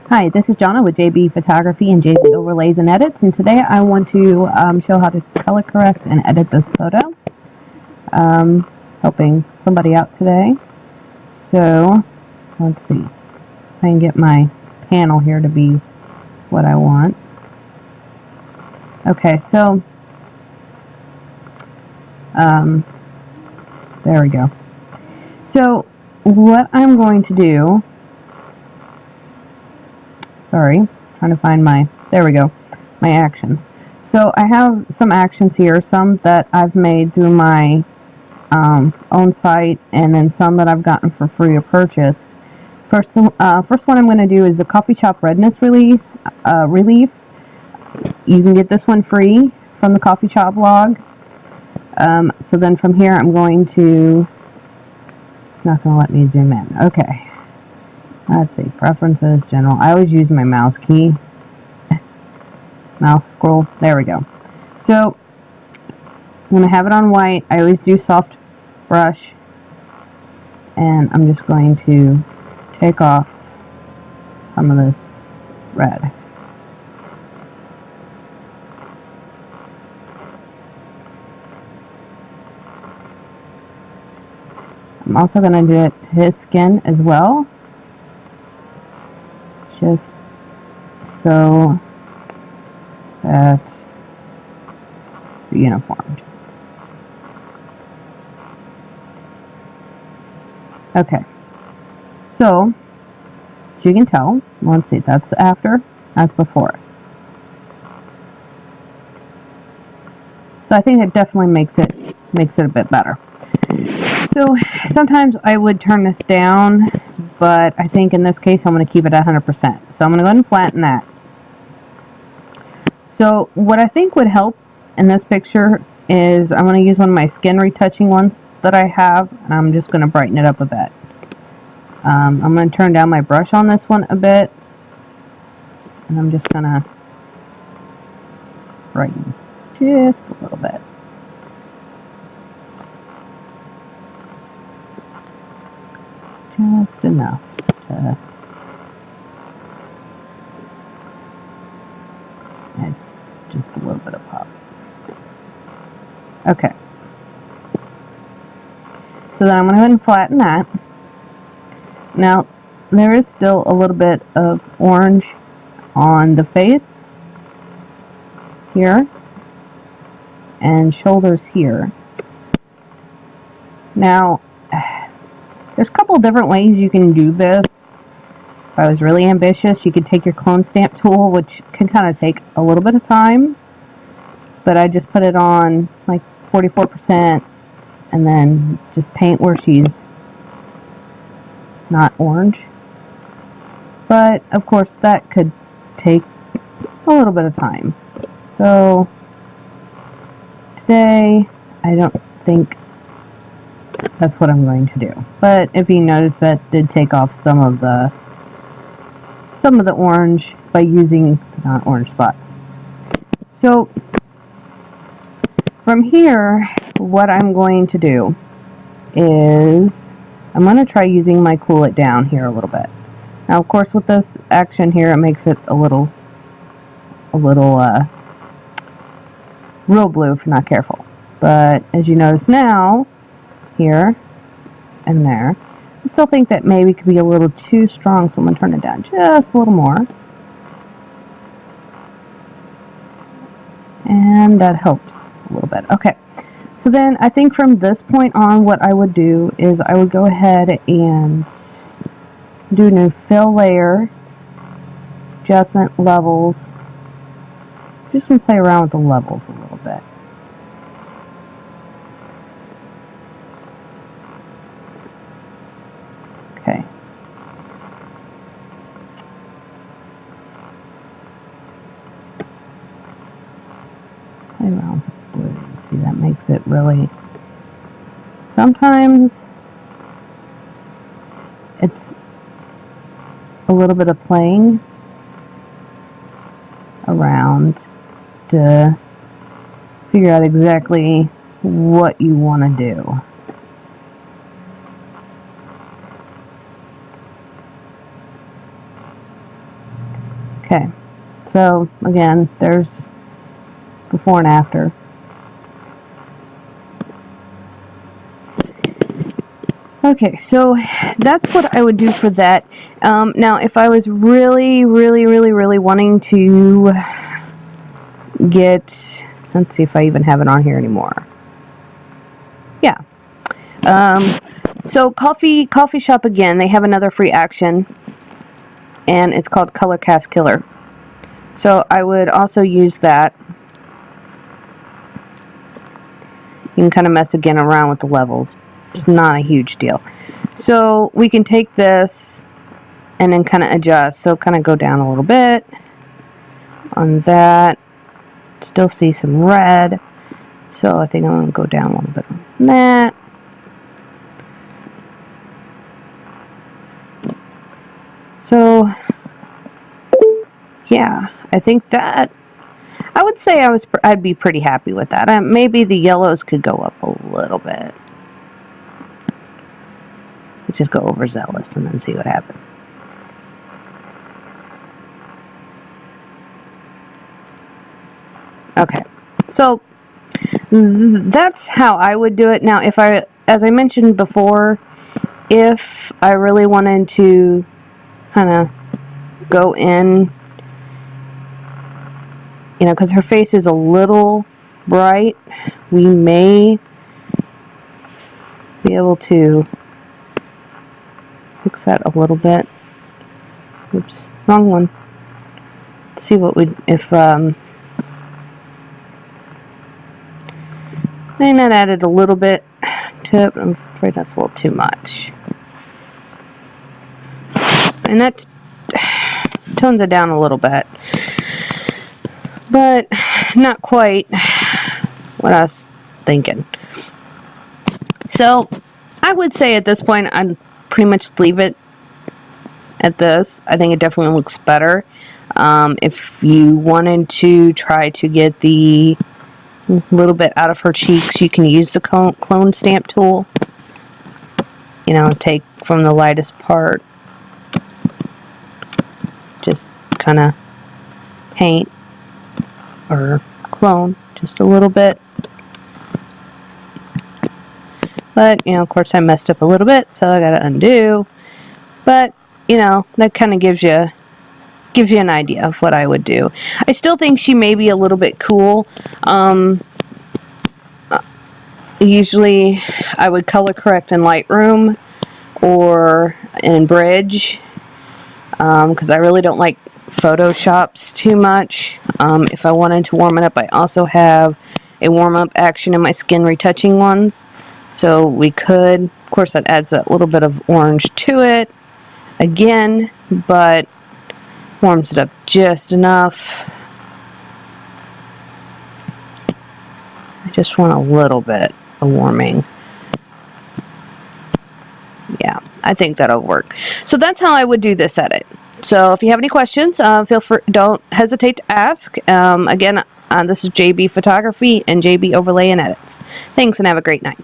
Hi, this is Jonna with JB Photography and JB Overlays and Edits, and today I want to show how to color correct and edit this photo. Helping somebody out today. So, let's see. If I can get my panel here to be what I want. Okay, so, there we go. So, what I'm going to do, sorry, trying to find there we go, my actions. So I have some actions here, some that I've made through my own site, and then some that I've gotten for free or purchase. First one I'm going to do is the Coffee Shop Redness Relief. You can get this one free from the Coffee Shop blog. So then from here I'm going to, it's not going to let me zoom in. Okay. Let's see, preferences, general. I always use my mouse key. Mouse scroll. There we go. So when I have it on white, I always do soft brush, and I'm just going to take off some of this red. I'm also going to do it to his skin as well, just so that it's uniformed. Okay, so as you can tell, let's see, that's after, that's before. So I think it definitely makes it a bit better. So sometimes I would turn this down, but I think in this case I'm going to keep it at 100%. So I'm going to go ahead and flatten that. So what I think would help in this picture is I'm going to use one of my skin retouching ones that I have, and I'm just going to brighten it up a bit. I'm going to turn down my brush on this one a bit, and I'm just going to brighten just a little bit. Just enough to add just a little bit of pop. Okay. So then I'm going to go ahead and flatten that. Now, there is still a little bit of orange on the face here and shoulders here. Now, there's a couple different ways you can do this. If I was really ambitious, you could take your clone stamp tool, which can kind of take a little bit of time, but I just put it on like 44% and then just paint where she's not orange. But of course that could take a little bit of time. So today I don't think that's what I'm going to do. But if you notice, that did take off some of the orange by using non-orange spots. So from here, what I'm going to do is I'm going to try using my Cool It Down here a little bit. Now, of course, with this action here, it makes it a little real blue if you're not careful. But as you notice now, here and there, I still think that maybe could be a little too strong, so I'm going to turn it down just a little more. And that helps a little bit. Okay, so then I think from this point on, what I would do is I would go ahead and do a new fill layer, adjustment levels. Just going to play around with the levels a little bit. Okay. Play around with blue. See, that makes it really... Sometimes it's a little bit of playing around to figure out exactly what you want to do. Okay, so again, there's before and after. Okay, so that's what I would do for that. Now, if I was really wanting to get, let's see if I even have it on here anymore. Yeah. So coffee shop again. They have another free action, and it's called Color Cast Killer. So I would also use that. You can kind of mess again around with the levels. It's not a huge deal. So we can take this and then kind of adjust. So kind of go down a little bit on that. Still see some red. So I think I'm going to go down a little bit on that. So yeah, I think that I would say I'd be pretty happy with that. Maybe the yellows could go up a little bit. Just go overzealous and then see what happens. Okay, so that's how I would do it. Now, as I mentioned before, if I really wanted to kind of go in, you know, because her face is a little bright, we may be able to fix that a little bit. Oops, wrong one. Let's see what if may not added a little bit to it, but I'm afraid that's a little too much. And that tones it down a little bit, but not quite what I was thinking. So I would say at this point I'd pretty much leave it at this. I think it definitely looks better. If you wanted to try to get the little bit out of her cheeks, you can use the clone stamp tool. You know, take from the lightest part, just kind of paint or clone just a little bit. But, you know, of course I messed up a little bit, so I gotta undo. But, you know, that kind of gives you an idea of what I would do. I still think she may be a little bit cool. Usually I would color correct in Lightroom or in Bridge, because I really don't like Photoshops too much. If I wanted to warm it up, I also have a warm-up action in my skin retouching ones. So we could, of course that adds that little bit of orange to it again, but warms it up just enough. I just want a little bit of warming. Yeah, I think that'll work. So that's how I would do this edit. So if you have any questions, feel free, don't hesitate to ask. Again, this is JB Photography and JB Overlay and Edits. Thanks and have a great night.